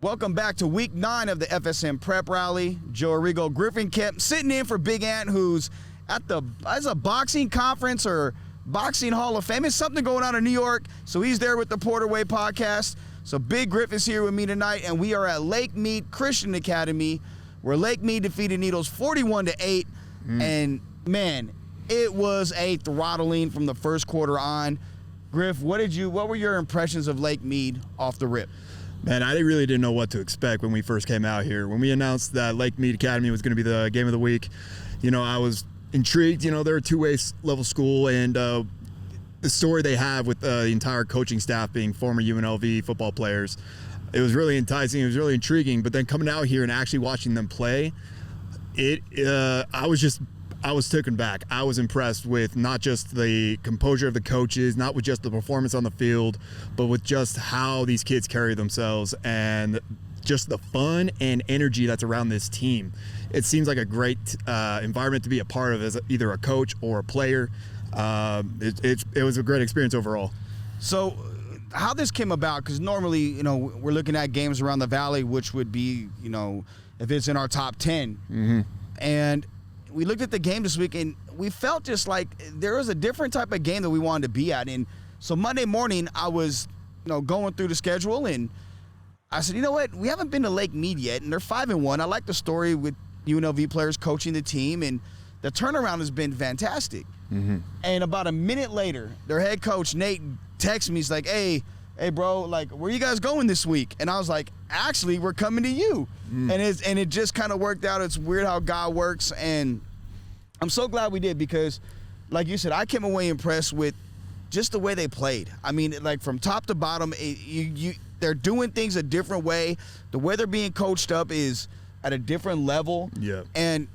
Welcome back to week 9 of the FSM Prep Rally. Joe Arrigo, Griffin Kemp sitting in for Big Antt, who's at as a boxing conference or boxing Hall of Fame. It's something going on in New York, so he's there with the Porterway podcast. So Big Griff is here with me tonight, and we are at Lake Mead Christian Academy, where Lake Mead defeated Needles 41-8. And man, it was a throttling from the first quarter on. Griff, what were your impressions of Lake Mead off the rip? Man, I really didn't know what to expect when we first came out here. When we announced that Lake Mead Academy was going to be the game of the week, I was intrigued. They're a two-way level school, and the story they have with the entire coaching staff being former UNLV football players, it was really enticing. It was really intriguing. But then coming out here and actually watching them play, I was taken back. I was impressed with not just the composure of the coaches, not with just the performance on the field, but with just how these kids carry themselves and just the fun and energy that's around this team. It seems like a great environment to be a part of as either a coach or a player. It was a great experience overall. So how this came about, because normally, we're looking at games around the Valley, which would be, if it's in our top 10. Mm-hmm. And we looked at the game this week, and we felt just like there was a different type of game that we wanted to be at. And so Monday morning, I was, going through the schedule, and I said, you know what? We haven't been to Lake Mead yet, and they're 5-1. I like the story with UNLV players coaching the team, and the turnaround has been fantastic. Mm-hmm. And about a minute later, their head coach, Nate, texts me. He's like, hey, bro, where you guys going this week? And I was like, actually, we're coming to you. And it just kind of worked out. It's weird how God works, and I'm so glad we did, because, like you said, I came away impressed with just the way they played. I mean, from top to bottom, they're doing things a different way. The way they're being coached up is at a different level. Yeah. And,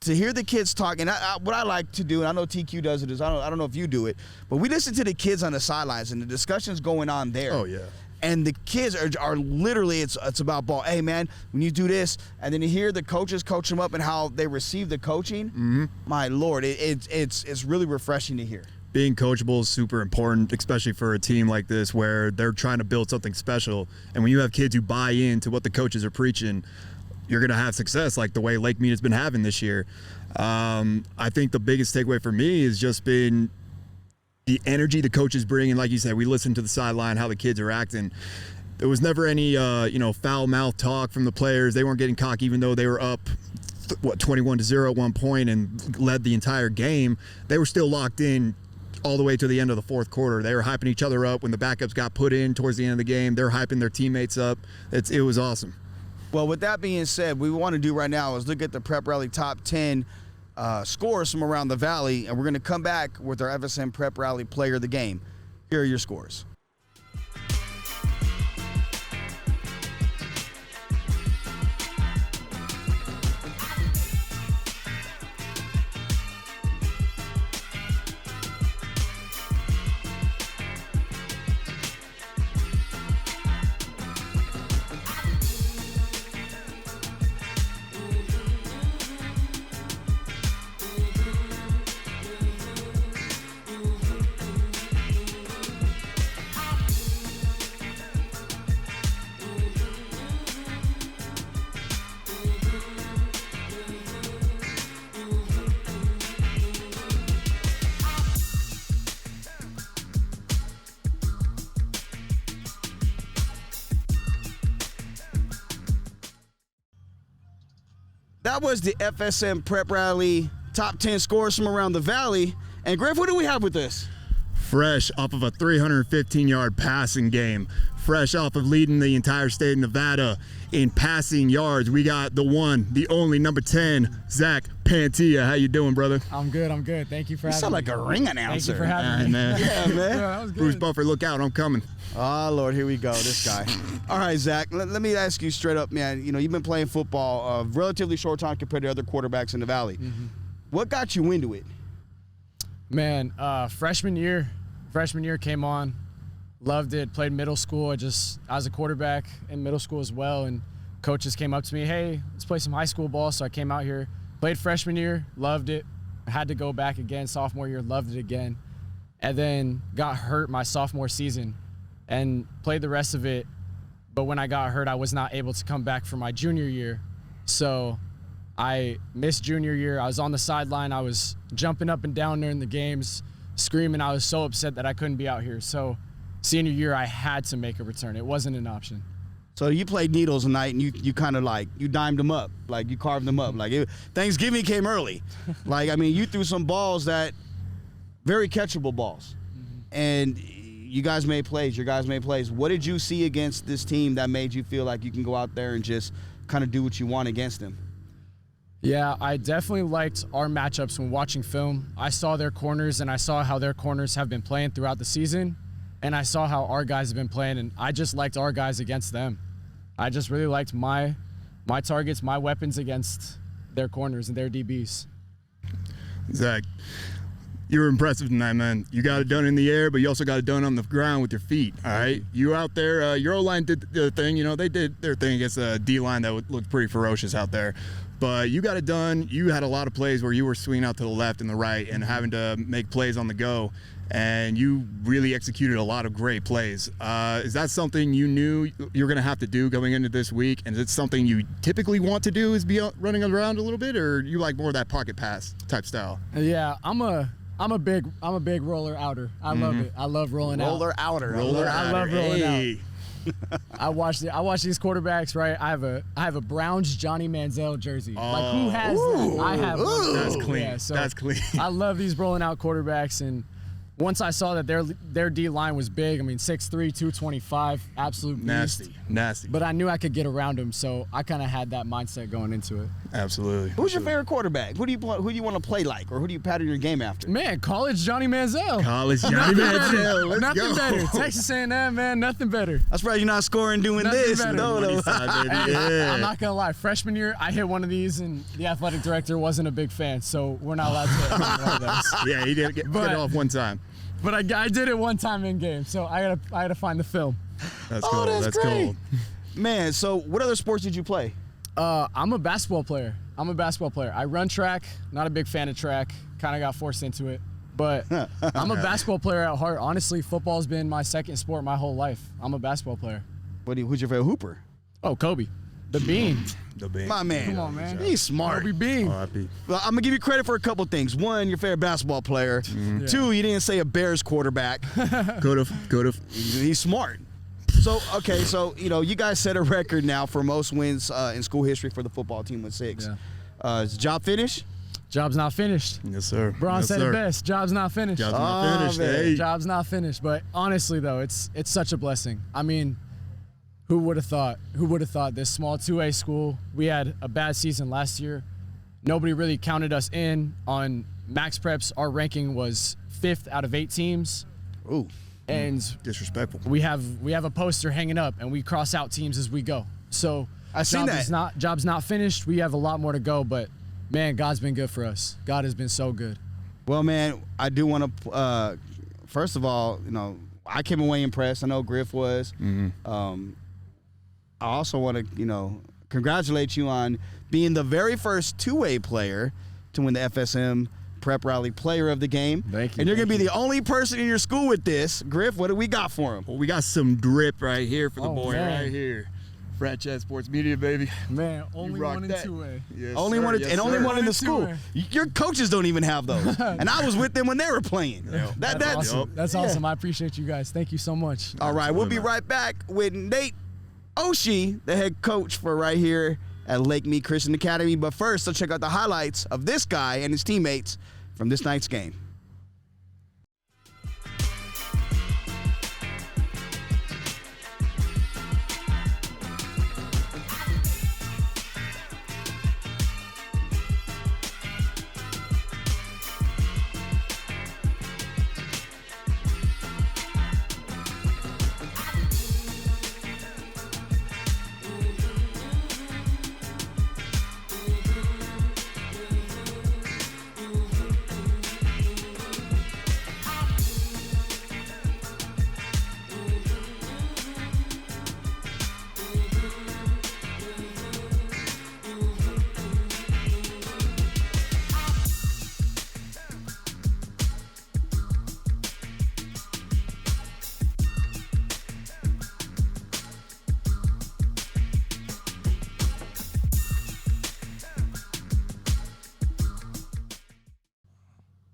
to hear the kids talk, and what I like to do, and I know TQ does it, is I don't know if you do it, but we listen to the kids on the sidelines and the discussions going on there. Oh, yeah. And the kids are literally, it's about ball. Hey, man, when you do this, and then you hear the coaches coach them up and how they receive the coaching, my Lord, it's really refreshing to hear. Being coachable is super important, especially for a team like this where they're trying to build something special. And when you have kids who buy into what the coaches are preaching, you're going to have success like the way Lake Mead has been having this year. I think the biggest takeaway for me has just been the energy the coaches bring. And like you said, we listen to the sideline, how the kids are acting. There was never any, foul mouth talk from the players. They weren't getting cocky, even though they were up, 21-0 at one point and led the entire game. They were still locked in all the way to the end of the fourth quarter. They were hyping each other up when the backups got put in towards the end of the game. They're hyping their teammates up. It was awesome. Well, with that being said, what we want to do right now is look at the Prep Rally top 10 scores from around the Valley, and we're going to come back with our FSM Prep Rally Player of the Game. Here are your scores. That was the FSM Prep Rally top 10 scores from around the Valley. And Griff, what do we have with this? Fresh off of a 315-yard passing game. Fresh off of leading the entire state of Nevada in passing yards. We got the one, the only, number 10, Zach Pantia. How you doing, brother? I'm good. Thank you for having me. You sound like a ring announcer. Thank you for having me. Man. Yeah, man. Yeah, that was good. Bruce Buffer, look out, I'm coming. Oh, Lord, here we go, this guy. All right, Zach, let me ask you straight up, man. You've been playing football a relatively short time compared to other quarterbacks in the Valley. Mm-hmm. What got you into it? Man, freshman year came on, loved it, played middle school. I was a quarterback in middle school as well, and coaches came up to me, hey, let's play some high school ball. So I came out here, played freshman year, loved it. I had to go back again sophomore year, loved it again. And then got hurt my sophomore season and played the rest of it but when I got hurt, I was not able to come back for my junior year. So I missed junior year. I was on the sideline. I was jumping up and down during the games, screaming. I was so upset that I couldn't be out here. So senior year, I had to make a return. It wasn't an option. So you played needles tonight, and you kind of like, you dimed them up, like you carved them up. Like Thanksgiving came early. Like, I mean, you threw some balls that, very catchable balls. And you guys made plays. Your guys made plays. What did you see against this team that made you feel like you can go out there and just kind of do what you want against them? Yeah, I definitely liked our matchups when watching film. I saw their corners, and I saw how their corners have been playing throughout the season. And I saw how our guys have been playing, and I just liked our guys against them. I just really liked my targets, my weapons against their corners and their DBs. Zach, you were impressive tonight, man. You got it done in the air, but you also got it done on the ground with your feet, all right? You out there, your O-line did their thing. You know, they did their thing against a D-line that looked pretty ferocious out there. But you got it done. You had a lot of plays where you were swinging out to the left and the right and having to make plays on the go. And you really executed a lot of great plays. Is that something you knew you're going to have to do going into this week? And is it something you typically want to do, is be running around a little bit, or you like more of that pocket pass type style? Yeah, I'm a big roller outer. I love it. I love rolling out. Roller outer. I love rolling out. I watch these quarterbacks, right? I have a Browns Johnny Manziel jersey. Like, who has that? I have one. That's clean. Yeah, so that's clean. I love these rolling out quarterbacks, and once I saw that their D line was big, I mean 6'3", 225, absolute beast. Nasty. But I knew I could get around him, so I kind of had that mindset going into it. Absolutely. Who's your favorite quarterback? Who do you want to play like, or who do you pattern your game after? Man, college Johnny Manziel. College Johnny Manziel. Let's Nothing go. better. Texas A&M, man, nothing better. I'm surprised you're not scoring doing Nothing this. better. No. Hey, I'm not gonna lie. Freshman year, I hit one of these, and the athletic director wasn't a big fan, so we're not allowed to hit one of those. Yeah, he did get it off one time. But I did it one time in game, so I had to find the film. That's cool. That's great. cool. Man, so what other sports did you play? I'm a basketball player. I run track. Not a big fan of track. Kind of got forced into it. But I'm a basketball player at heart. Honestly, football's been my second sport my whole life. I'm a basketball player. Who's your favorite hooper? Oh, Kobe. The Bean. The Bean. My man. Come on, man. He's smart. Kobe Bean. R.I.P. Well, I'm going to give you credit for a couple things. One, your favorite basketball player. Yeah. Two, you didn't say a Bears quarterback. Could have. He's smart. So, okay, you guys set a record now for most wins in school history for the football team with 6. Yeah. Is the job finished? Job's not finished. Yes, sir. Braun yes, said sir. it best. Job's not finished. Job's not finished. man. Hey. Job's not finished. But honestly, though, it's such a blessing. I mean, who would have thought? Who would have thought this small 2A school? We had a bad season last year. Nobody really counted us in on Max Preps. Our ranking was 5th out of 8 teams. Ooh. And Disrespectful. we have a poster hanging up, and we cross out teams as we go. So I seen that. Job's not finished. We have a lot more to go, but man, God's been good for us. God has been so good. Well, man, I do want to, first of all, I came away impressed. I know Griff was. I also want to, congratulate you on being the very first 2A player to win the FSM Prep Rally Player of the Game. Thank you. And you're going to be the only person in your school with this. Griff, what do we got for him? Well, we got some drip right here for the Oh, boy man. right here. Franchise Sports Media, baby. Man, only rock one in that. 2A. Yes, Only sir. one, Yes, and only sir. one in the One school. and Your coaches don't even have those. And I was with them when they were playing. That's awesome. Yup. That's awesome. I appreciate you guys. Thank you so much. All right, we'll be Absolutely, man. right back with Nate Oishi, the head coach for right here at Lake Mead Christian Academy. But first, let's check out the highlights of this guy and his teammates from this night's game.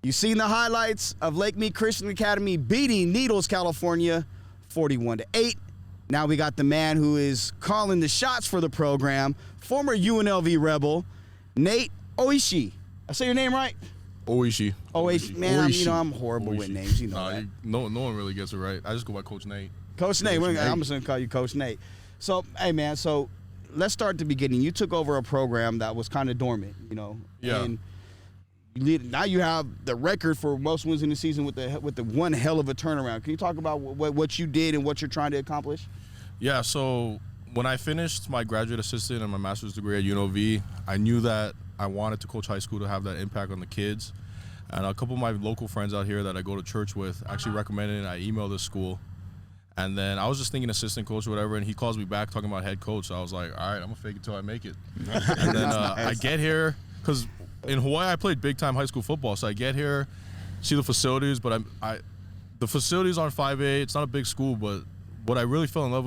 You've seen the highlights of Lake Mead Christian Academy beating Needles, California, 41-8. Now we got the man who is calling the shots for the program, former UNLV Rebel, Nate Oishi. I say your name right? Oishi. Oishi. Man, I'm horrible with names. You know that. No one really gets it right. I just go by Coach Nate. Coach Nate. I'm just going to call you Coach Nate. So, hey, man, let's start at the beginning. You took over a program that was kind of dormant, you know. Yeah. And now you have the record for most wins in the season with the one hell of a turnaround. Can you talk about what you did and what you're trying to accomplish? Yeah, so when I finished my graduate assistant and my master's degree at UNLV, I knew that I wanted to coach high school to have that impact on the kids. And a couple of my local friends out here that I go to church with actually recommended it. I emailed this school. And then I was just thinking assistant coach or whatever, and he calls me back talking about head coach. So I was like, all right, I'm going to fake it till I make it. And then I get here, because in Hawaii I played big-time high school football. So I get here, see the facilities, but the facilities on 5A, it's not a big school, but what I really fell in love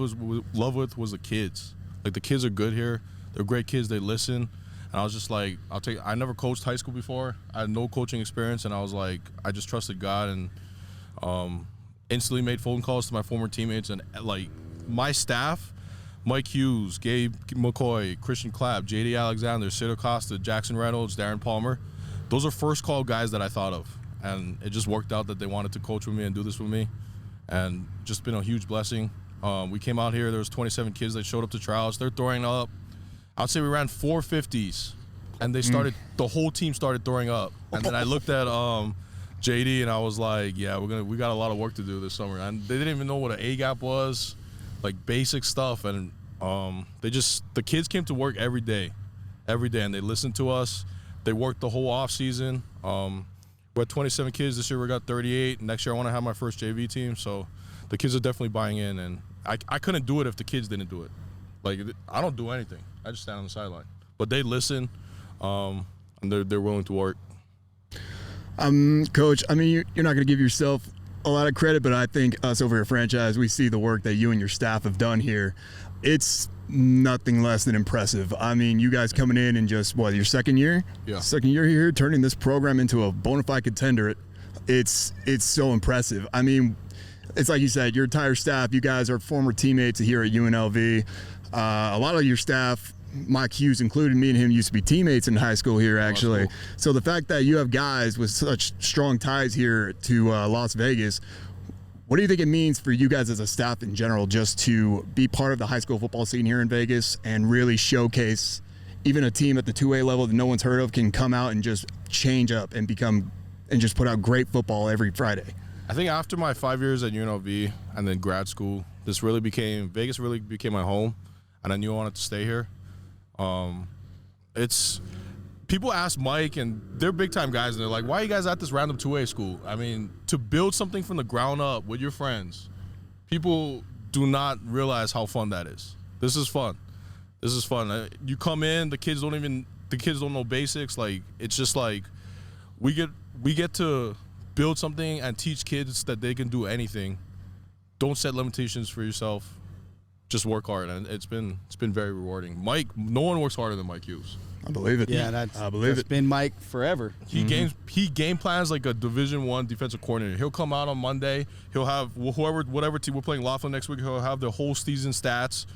with was the kids. Like, the kids are good here. They're great kids. They listen. And I was just like, I never coached high school before. I had no coaching experience, and I was like, I just trusted God and instantly made phone calls to my former teammates. And, like, my staff, Mike Hughes, Gabe McCoy, Christian Clapp, J.D. Alexander, Sid Acosta, Jackson Reynolds, Darren Palmer, those are first call guys that I thought of. And it just worked out that they wanted to coach with me and do this with me. And just been a huge blessing. We came out here, there was 27 kids that showed up to tryouts. They're throwing up. I'd say we ran 450s, and the whole team started throwing up. And then I looked at JD, and I was like, yeah, we got a lot of work to do this summer. And they didn't even know what an A-gap was, like basic stuff. And the kids came to work every day, and they listened to us. They worked the whole off season. We had 27 kids this year. We got 38. Next year I want to have my first JV team. So the kids are definitely buying in, and I couldn't do it if the kids didn't do it. Like, I don't do anything. I just stand on the sideline. But they listen, and they're willing to work. Coach, I mean, you're not going to give yourself a lot of credit, but I think us over at Franchise, we see the work that you and your staff have done here. It's nothing less than impressive. I mean, you guys coming in and just, your second year? Yeah. Second year here, turning this program into a bona fide contender. It's so impressive. I mean, it's like you said, your entire staff, you guys are former teammates here at UNLV. A lot of your staff, Mike Hughes included, me and him used to be teammates in high school here, actually. Cool. So the fact that you have guys with such strong ties here to Las Vegas, what do you think it means for you guys as a staff in general just to be part of the high school football scene here in Vegas and really showcase even a team at the 2A level that no one's heard of can come out and just change up and just put out great football every Friday? I think after my 5 years at UNLV and then grad school, Vegas really became my home, and I knew I wanted to stay here. People ask Mike, and they're big-time guys, and they're like, why are you guys at this random 2A school? I mean, to build something from the ground up with your friends, people do not realize how fun that is. This is fun. You come in, the kids don't know basics. Like, it's just like we get to build something and teach kids that they can do anything. Don't set limitations for yourself. Just work hard, and it's been very rewarding. Mike, no one works harder than Mike Hughes. I believe it. Yeah, that's been Mike forever. He game plans like a Division I defensive coordinator. He'll come out on Monday. He'll have whatever team we're playing Laughlin next week. He'll have the whole season stats.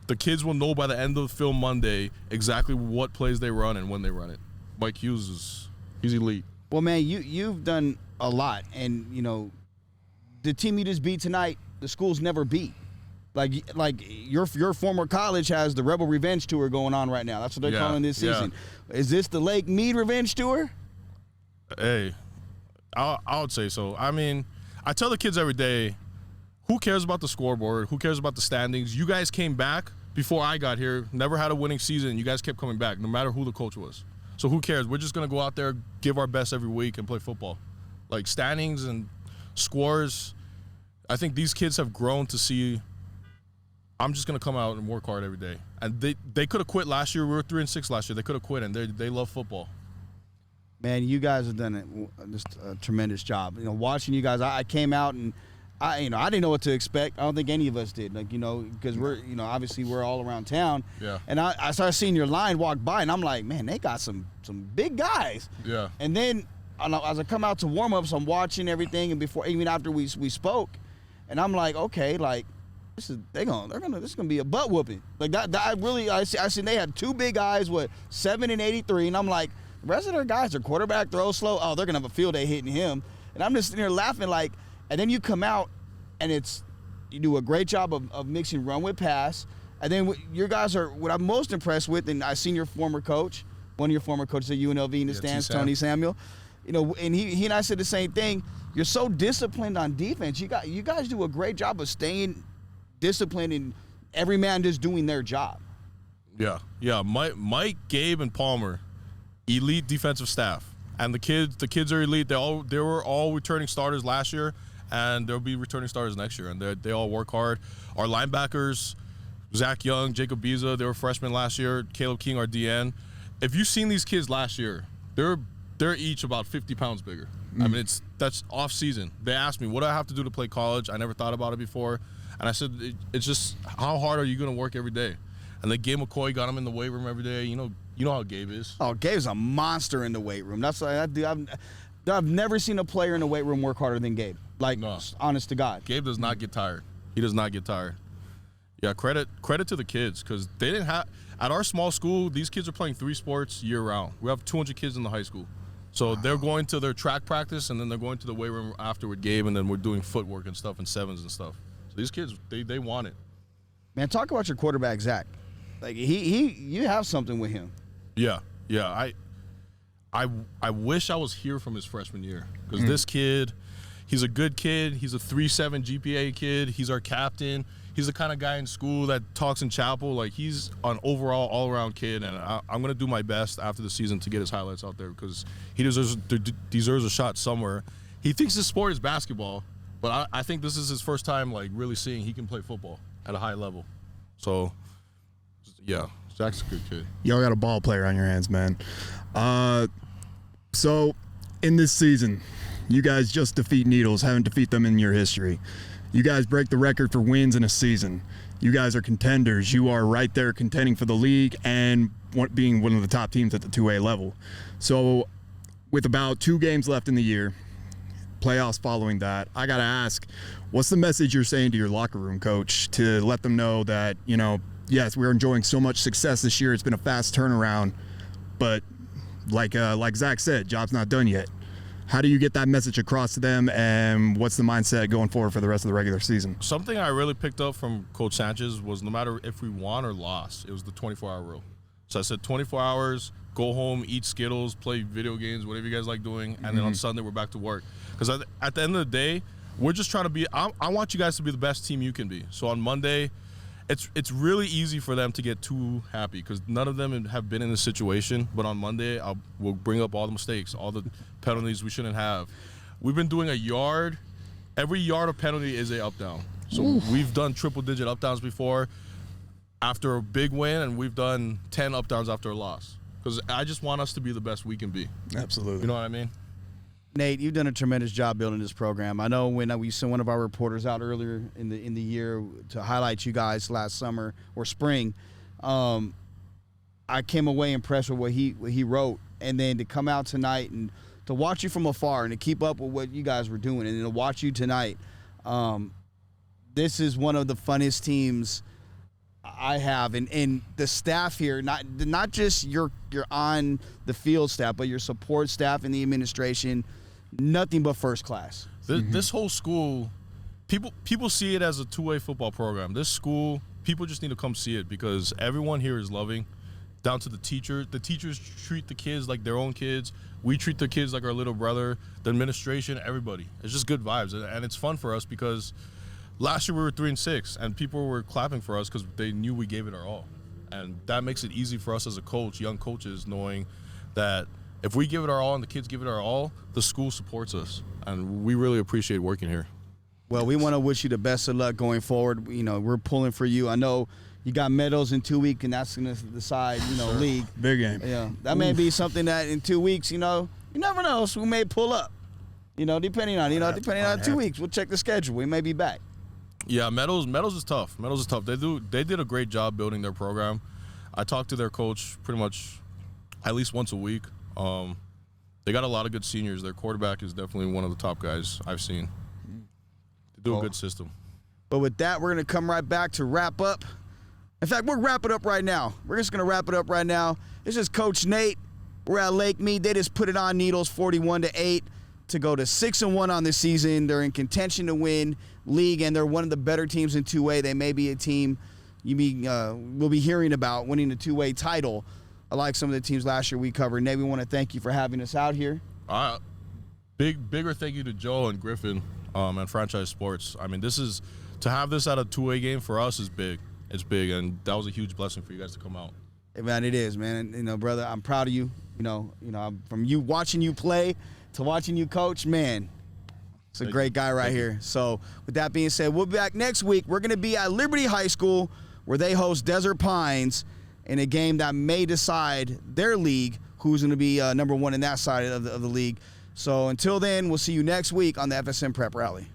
The kids will know by the end of the film Monday exactly what plays they run and when they run it. Mike Hughes he's elite. Well, man, you've done a lot, and the team you just beat tonight, the school's never beat. Like your former college has the Rebel Revenge Tour going on right now. That's what they're calling this season. Yeah. Is this the Lake Mead Revenge Tour? Hey, I would say so. I mean, I tell the kids every day, who cares about the scoreboard? Who cares about the standings? You guys came back before I got here, never had a winning season. You guys kept coming back, no matter who the coach was. So who cares? We're just going to go out there, give our best every week, and play football. Like, standings and scores, I think these kids have grown to see I'm just going to come out and work hard every day. And they could have quit last year. We were 3-6 last year. They could have quit, and they love football. Man, you guys have done just a tremendous job. Watching you guys, I came out and I didn't know what to expect. I don't think any of us did. Because we're, obviously we're all around town. Yeah. And I started seeing your line walk by, and I'm like, man, they got some big guys. Yeah. And then as I come out to warm-ups, I'm watching everything, and even after we spoke, and I'm like, okay, like this is gonna be a butt whooping. Like that I seen they had 2 big guys with 7 and 83, and I'm like, the rest of their guys, their quarterback throws slow. Oh, they're gonna have a field day hitting him, and I'm just sitting here laughing like, and then you come out, and you do a great job of mixing run with pass, and then your guys are what I'm most impressed with, and I seen your former coach, one of your former coaches at UNLV in the stands, Tony Samuel. You know, and he and I said the same thing. You're so disciplined on defense. You guys do a great job of staying disciplined and every man just doing their job. Yeah. Mike, Gabe, and Palmer, elite defensive staff, and the kids are elite. They were all returning starters last year, and they'll be returning starters next year. And they all work hard. Our linebackers, Zach Young, Jacob Biza, they were freshmen last year. Caleb King, our DN. If you've seen these kids last year, they're each about 50 pounds bigger. I mean, that's off season. They asked me, what do I have to do to play college? I never thought about it before. And I said, it's just, how hard are you going to work every day? And then Gabe McCoy got him in the weight room every day. You know how Gabe is. Oh, Gabe's a monster in the weight room. That's like I've never seen a player in the weight room work harder than Gabe. Like, no. Honest to God. Gabe does not get tired. He does not get tired. Yeah, credit to the kids, because they didn't have, at our small school, these kids are playing 3 sports year round. We have 200 kids in the high school. So they're going to their track practice, and then they're going to the weight room after with Gabe, and then we're doing footwork and stuff and sevens and stuff. So these kids, they want it. Man, talk about your quarterback, Zach. Like you have something with him. Yeah. I wish I was here from his freshman year, because this kid, he's a good kid. He's a 3.7 GPA kid. He's our captain. He's the kind of guy in school that talks in chapel. Like, he's an overall, all-around kid, and I'm going to do my best after the season to get his highlights out there, because he deserves a shot somewhere. He thinks his sport is basketball, but I think this is his first time, like, really seeing he can play football at a high level. So, yeah, Zach's a good kid. Y'all got a ball player on your hands, man. So, in this season, you guys just defeat Needles, haven't defeat them in your history. You guys break the record for wins in a season. You guys are contenders. You are right there contending for the league and being one of the top teams at the 2A level. So with about 2 games left in the year, playoffs following that, I got to ask, what's the message you're saying to your locker room coach to let them know that, yes, we're enjoying so much success this year. It's been a fast turnaround, but like Zach said, job's not done yet. How do you get that message across to them, and what's the mindset going forward for the rest of the regular season? Something I really picked up from Coach Sanchez was no matter if we won or lost, it was the 24-hour rule. So I said 24 hours, go home, eat Skittles, play video games, whatever you guys like doing, and then on Sunday we're back to work. Because at the end of the day, we're just trying to be – I want you guys to be the best team you can be. So on Monday – It's really easy for them to get too happy, because none of them have been in this situation. But on Monday, we'll bring up all the mistakes, all the penalties we shouldn't have. We've been doing a yard. Every yard of penalty is a up-down. So we've done triple-digit up-downs before after a big win, and we've done 10 up-downs after a loss. Because I just want us to be the best we can be. Absolutely. You know what I mean? Nate, you've done a tremendous job building this program. I know when we sent one of our reporters out earlier in the year to highlight you guys last summer or spring, I came away impressed with what he wrote, and then to come out tonight and to watch you from afar and to keep up with what you guys were doing, and to watch you tonight. This is one of the funnest teams I have, and the staff here, not just your on the field staff, but your support staff and the administration. Nothing but first class. This whole school, people see it as a 2A football program. This school, people just need to come see it, because everyone here is loving, down to the teachers. The teachers treat the kids like their own kids. We treat the kids like our little brother. The administration, everybody. It's just good vibes, and it's fun for us, because last year we were 3-6, and people were clapping for us because they knew we gave it our all. And that makes it easy for us as a coach, young coaches, knowing that if we give it our all and the kids give it our all, the school supports us. And we really appreciate working here. Well, we want to wish you the best of luck going forward. We're pulling for you. I know you got medals in 2 weeks, and that's going to decide, league. Big game. Yeah, that may be something that in 2 weeks, you never know. So we may pull up, depending on 2 weeks. We'll check the schedule. We may be back. Yeah, medals is tough. Medals is tough. They did a great job building their program. I talk to their coach pretty much at least once a week. They got a lot of good seniors. Their quarterback is definitely one of the top guys I've seen. They do a good system. But with that, we're going to come right back to wrap up. In fact, we'll wrap it up right now. We're just going to wrap it up right now. This is Coach Nate. We're at Lake Mead. They just put it on Needles 41-8 to go to 6-1 on this season. They're in contention to win league, and they're one of the better teams in 2A. They may be a team we'll be hearing about winning the 2A title. I like some of the teams last year we covered. Nate, we want to thank you for having us out here. Bigger thank you to Joe and Griffin and Franchise Sports. I mean, to have this at a 2A game for us is big. It's big, and that was a huge blessing for you guys to come out. Hey, man, it is, man. You know, brother, I'm proud of you. You know, from you watching you play to watching you coach, man, it's a great guy right here. So with that being said, we'll be back next week. We're going to be at Liberty High School where they host Desert Pines in a game that may decide their league, who's going to be number one in that side of the league. So until then, we'll see you next week on the FSM Prep Rally.